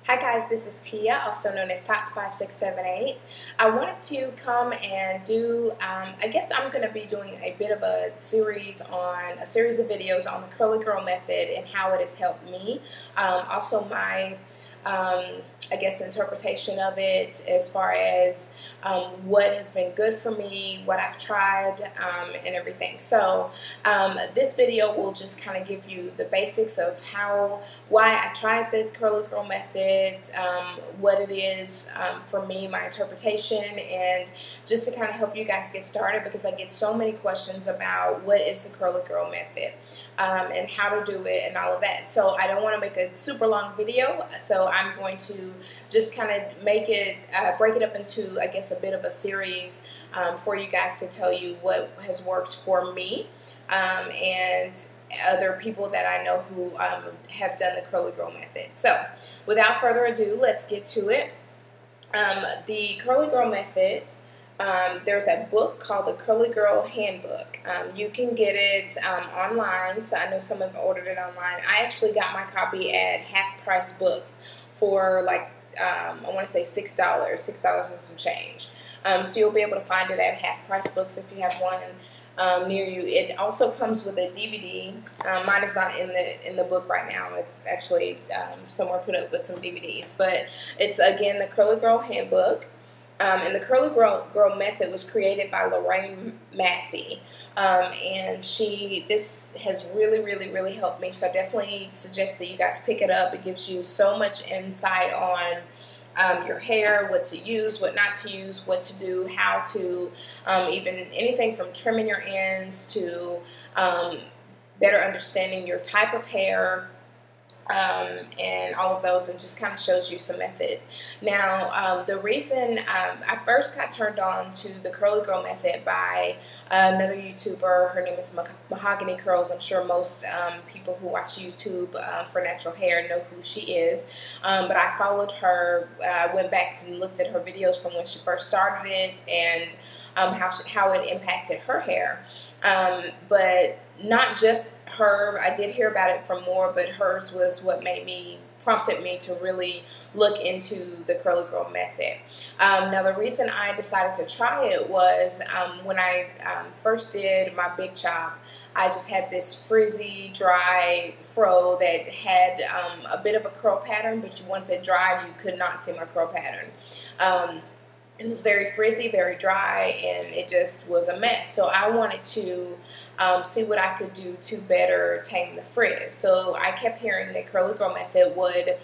Hi guys, this is Tia, also known as Tots5678. I wanted to come and do, I guess I'm going to be doing a bit of a series of videos on the Curly Girl method and how it has helped me. Also my, I guess, interpretation of it as far as what has been good for me, what I've tried, and everything. So this video will just kind of give you the basics of why I tried the Curly Girl method, what it is for me, my interpretation, and just to kind of help you guys get started, because I get so many questions about what is the Curly Girl method and how to do it and all of that. So I don't want to make a super long video, so I'm going to just kind of make it, break it up into, I guess, a bit of a series for you guys to tell you what has worked for me and other people that I know who have done the Curly Girl method. So without further ado, let's get to it. The Curly Girl method, there's a book called the Curly Girl Handbook. You can get it online, so I know some have ordered it online. I actually got my copy at Half Price Books for like, I want to say $6 and some change. So you'll be able to find it at Half Price Books if you have one near you. It also comes with a DVD. Mine is not in the book right now. It's actually somewhere put up with some DVDs. But it's, again, the Curly Girl Handbook. And the Curly Girl method was created by Lorraine Massey, and this has really helped me. So I definitely suggest that you guys pick it up. It gives you so much insight on your hair, what to use, what not to use, what to do, how to, even anything from trimming your ends to better understanding your type of hair, and all of those, and just kind of shows you some methods. Now, the reason I first got turned on to the Curly Girl method by another YouTuber. Her name is Mahogany Curls. I'm sure most people who watch YouTube for natural hair know who she is, but I followed her. I went back and looked at her videos from when she first started it, and how it impacted her hair. But not just her, I did hear about it from more, but hers was what prompted me to really look into the Curly Girl method. Now, the reason I decided to try it was when I first did my big chop, I just had this frizzy, dry fro that had a bit of a curl pattern, but once it dried, you could not see my curl pattern. It was very frizzy, very dry, and it just was a mess. So I wanted to see what I could do to better tame the frizz. So I kept hearing the Curly Girl method would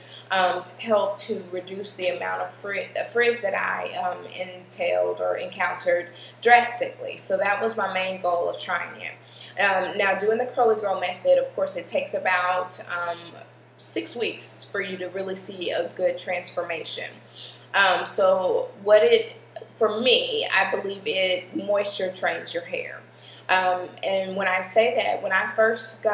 help to reduce the amount of frizz that I entailed or encountered drastically. So that was my main goal of trying it. Now, doing the Curly Girl method, of course, it takes about 6 weeks for you to really see a good transformation. So for me, I believe it moisture trains your hair. And when I say that, when I first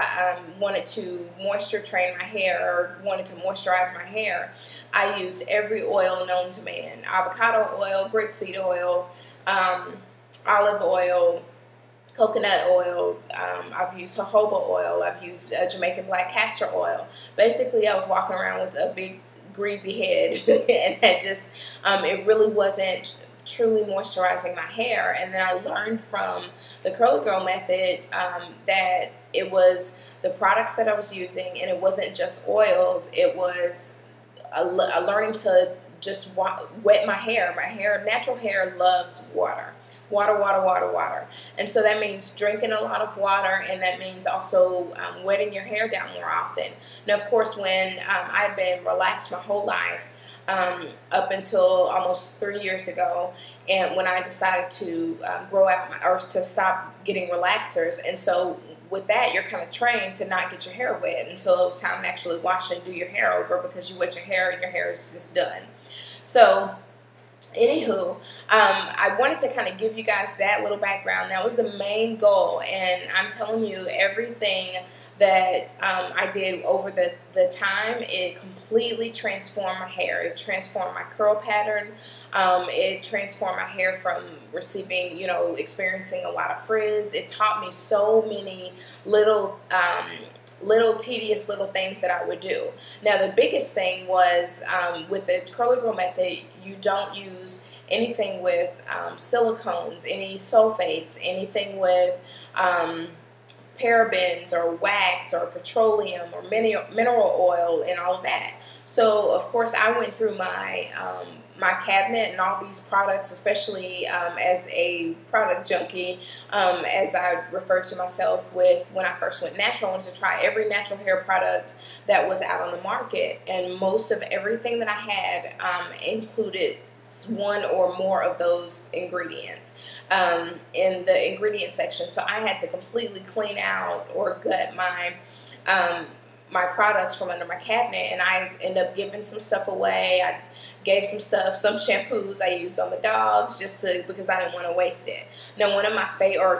wanted to moisture train my hair, or wanted to moisturize my hair, I used every oil known to man: avocado oil, grapeseed oil, olive oil, coconut oil, I've used jojoba oil, I've used Jamaican black castor oil. Basically, I was walking around with a big greasy head, and that just, it really wasn't truly moisturizing my hair. And then I learned from the Curly Girl method that it was the products that I was using, and it wasn't just oils, it was a learning to just wet my hair. Natural hair loves water. Water. And so that means drinking a lot of water, and that means also wetting your hair down more often. Now, of course, when I've been relaxed my whole life, up until almost 3 years ago, and when I decided to grow out or to stop getting relaxers, and so with that, you're kind of trained to not get your hair wet until it was time to actually wash and do your hair over, because you wet your hair and your hair is just done. So anywho, I wanted to kind of give you guys that little background. That was the main goal, and I'm telling you, everything that I did over the time, it completely transformed my hair. It transformed my curl pattern. It transformed my hair from receiving, experiencing a lot of frizz. It taught me so many little little tedious little things that I would do. Now the biggest thing was with the Curly Girl method, you don't use anything with silicones, any sulfates, anything with parabens or wax or petroleum or mineral oil and all of that. So of course I went through my my cabinet and all these products, especially as a product junkie, as I referred to myself with when I first went natural. I wanted to try every natural hair product that was out on the market, and most of everything that I had included one or more of those ingredients in the ingredient section. So I had to completely clean out or gut my my products from under my cabinet, and I ended up giving some stuff away. I gave some shampoos I used on the dogs because I didn't want to waste it. Now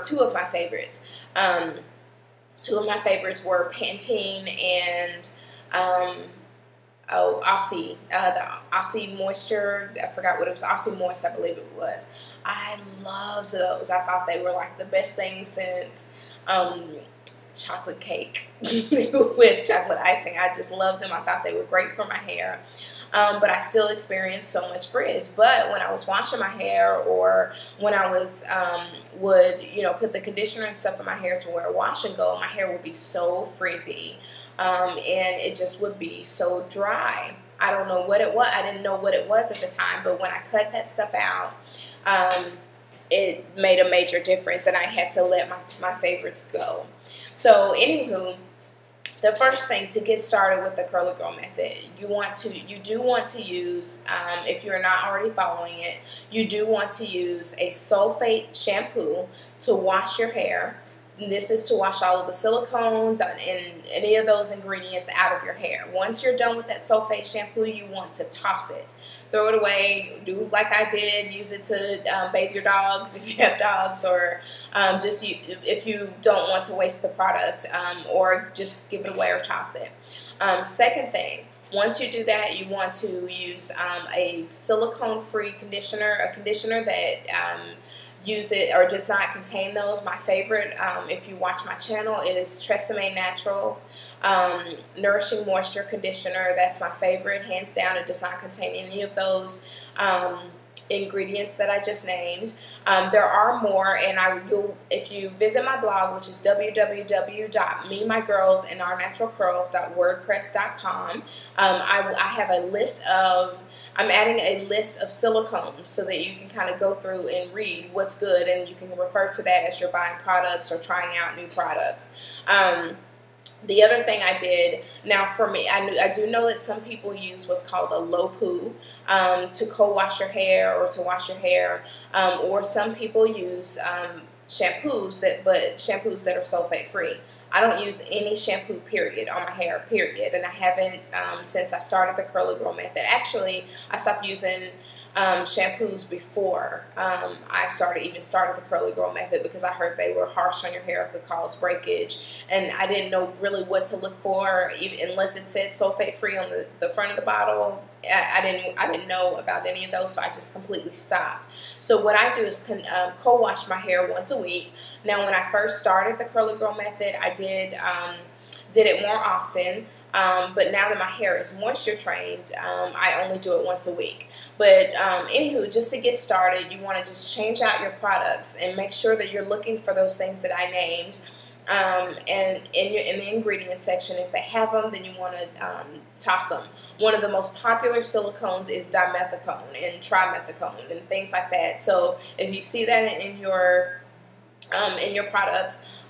two of my favorites, two of my favorites were Pantene and Aussie, the Aussie Moisture. I forgot what it was. Aussie Moist, I believe it was. I loved those. I thought they were like the best thing since chocolate cake with chocolate icing. I just loved them. I thought they were great for my hair. But I still experienced so much frizz. But when I was washing my hair, or when I was would put the conditioner and stuff in my hair to wear wash and go, my hair would be so frizzy, and it just would be so dry. I don't know what it was. I didn't know what it was at the time, but when I cut that stuff out, it made a major difference, and I had to let my favorites go. So anywho, the first thing to get started with the Curly Girl method, you do want to use, if you're not already following it, you do want to use a sulfate shampoo to wash your hair. And this is to wash all of the silicones and any of those ingredients out of your hair. Once you're done with that sulfate shampoo, you want to toss it. Throw it away. Do like I did. Use it to bathe your dogs if you have dogs, or if you don't want to waste the product, or just give it away or toss it. Second thing, once you do that, you want to use a silicone-free conditioner, a conditioner that use it or does not contain those. My favorite, if you watch my channel, is Tresemme Naturals Nourishing Moisture Conditioner. That's my favorite, hands down. It does not contain any of those ingredients that I just named. There are more, and if you visit my blog, which is www.memygirlsandournaturalcurls.wordpress.com, I have a list of, I'm adding a list of silicones so that you can kind of go through and read what's good, and you can refer to that as you're buying products or trying out new products. The other thing I did, now for me, I do know that some people use what's called a low poo to co-wash your hair or to wash your hair, or some people use shampoos that are sulfate free. I don't use any shampoo period on my hair, period, and I haven't since I started the Curly Girl method. Actually, I stopped using shampoos before I started the Curly Girl method, because I heard they were harsh on your hair, could cause breakage, and I didn't know really what to look for, even unless it said sulfate free on the front of the bottle. I didn't know about any of those, so I just completely stopped. So what I do is co-wash my hair once a week. Now, when I first started the Curly Girl method, I did it more often, but now that my hair is moisture trained, I only do it once a week. But anywho, just to get started, you want to just change out your products and make sure that you're looking for those things that I named. And in the ingredient section, if they have them, then you want to toss them. One of the most popular silicones is dimethicone and trimethicone and things like that. So if you see that in your products,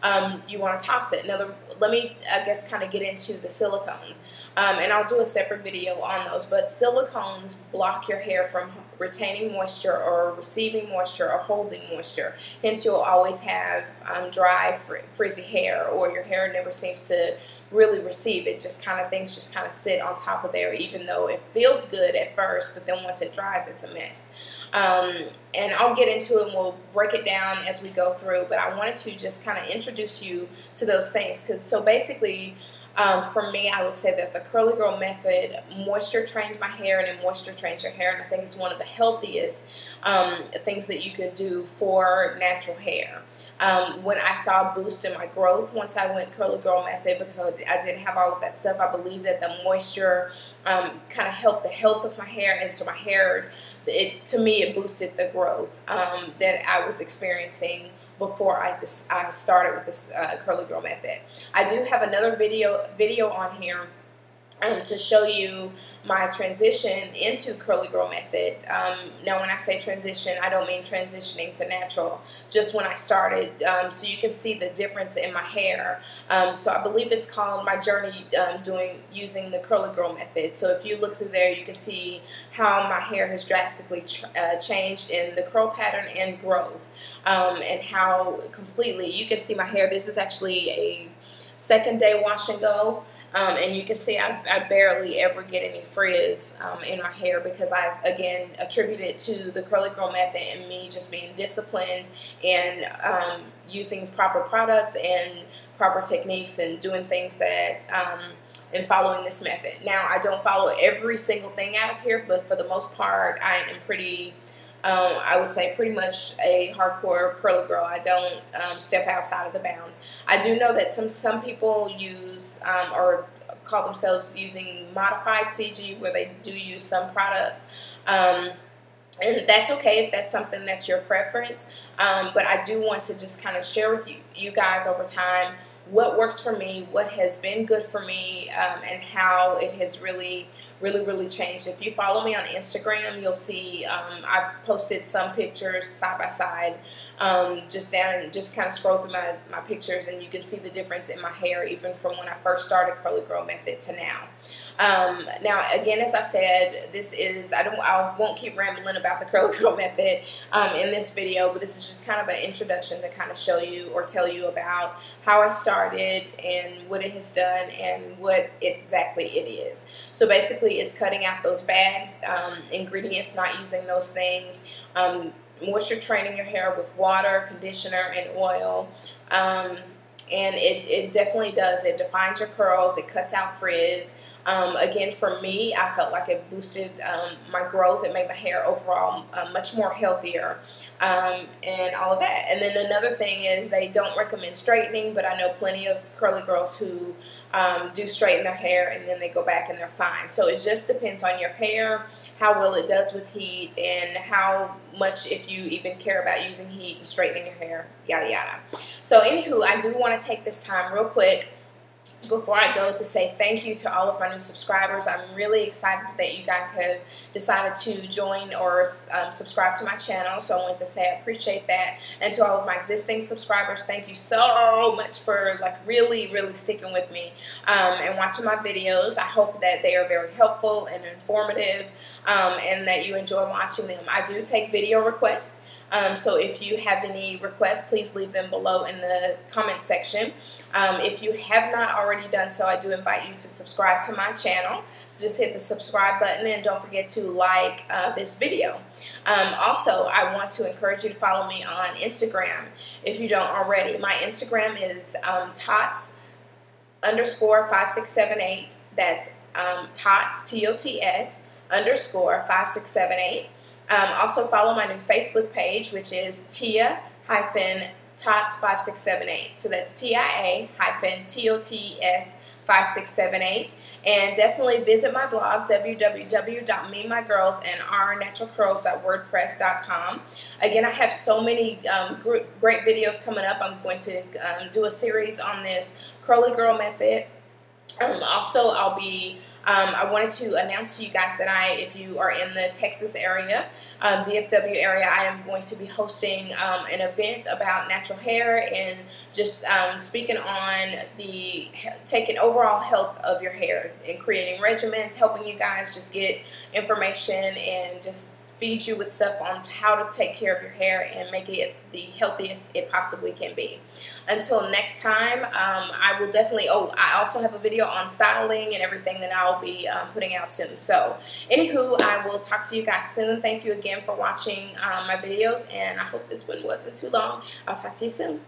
you want to toss it. Now, let me, I guess, kind of get into the silicones, and I'll do a separate video on those, but silicones block your hair from retaining moisture or receiving moisture or holding moisture. Hence, you'll always have dry, frizzy hair, or your hair never seems to really receive it. Things just kind of sit on top of there, even though it feels good at first, but then once it dries, it's a mess. And I'll get into it and we'll break it down as we go through, but I wanted to just kind of introduce you to those things, because so basically For me, I would say that the Curly Girl method moisture trains my hair, and it moisture trains your hair, and I think it's one of the healthiest things that you can do for natural hair. When I saw a boost in my growth once I went Curly Girl method, because I didn't have all of that stuff, I believe that the moisture kind of helped the health of my hair, and so my hair, to me, it boosted the growth that I was experiencing before I started with this Curly Girl method. I do have another video on here to show you my transition into Curly Girl method. Now when I say transition, I don't mean transitioning to natural, just when I started, so you can see the difference in my hair. So I believe it's called My Journey using the Curly Girl method. So if you look through there, you can see how my hair has drastically changed in the curl pattern and growth, and how completely, you can see my hair. This is actually a second day wash and go. And you can see I barely ever get any frizz in my hair, because I, again, attribute it to the Curly Girl method and me just being disciplined and using proper products and proper techniques and doing things that and following this method. Now, I don't follow every single thing out of here, but for the most part, I am pretty, I would say, pretty much a hardcore curly girl. I don't step outside of the bounds. I do know that some people use or call themselves using modified CG, where they do use some products. And that's okay if that's something that's your preference. But I do want to just kind of share with you guys over time what works for me, what has been good for me, and how it has really changed. If you follow me on Instagram, you'll see I've posted some pictures side by side, just kind of scroll through my pictures, and you can see the difference in my hair even from when I first started Curly Girl method to now. Now, again, as I said, this is, I won't keep rambling about the Curly Girl method in this video, but this is just kind of an introduction to kind of show you or tell you about how I started and what it has done and what exactly it is. So basically, it's cutting out those bad ingredients, not using those things, moisture training your hair with water, conditioner, and oil. And it definitely does. It defines your curls. It cuts out frizz. Again, for me, I felt like it boosted my growth. It made my hair overall much more healthier, and all of that. And then another thing is they don't recommend straightening, but I know plenty of curly girls who do straighten their hair and then they go back and they're fine. So it just depends on your hair, how well it does with heat, and how much, if you even care about using heat and straightening your hair, yada yada. So anywho, I do want to take this time real quick before I go to say thank you to all of my new subscribers. I'm really excited that you guys have decided to join or subscribe to my channel, so I want to say I appreciate that. And to all of my existing subscribers, thank you so much for really sticking with me and watching my videos. I hope that they are very helpful and informative, and that you enjoy watching them. I do take video requests. So if you have any requests, please leave them below in the comment section. If you have not already done so, I do invite you to subscribe to my channel. So just hit the subscribe button and don't forget to like this video. Also, I want to encourage you to follow me on Instagram if you don't already. My Instagram is tots_5678. That's tots, T-O-T-S, _5678. Also follow my new Facebook page, which is Tia-Tots5678. So that's TIA-TOTS5678. And definitely visit my blog, www.memymygirlsandournaturalcurls.wordpress.com. Again, I have so many great videos coming up. I'm going to do a series on this Curly Girl method. Also, I'll be, I wanted to announce to you guys that if you are in the Texas area, DFW area, I am going to be hosting an event about natural hair and just speaking on taking overall health of your hair and creating regimens, helping you guys just get information and just feed you with stuff on how to take care of your hair and make it the healthiest it possibly can be. Until next time, I will definitely, I also have a video on styling and everything that I'll be putting out soon. So anywho, I will talk to you guys soon. Thank you again for watching my videos, and I hope this one wasn't too long. I'll talk to you soon.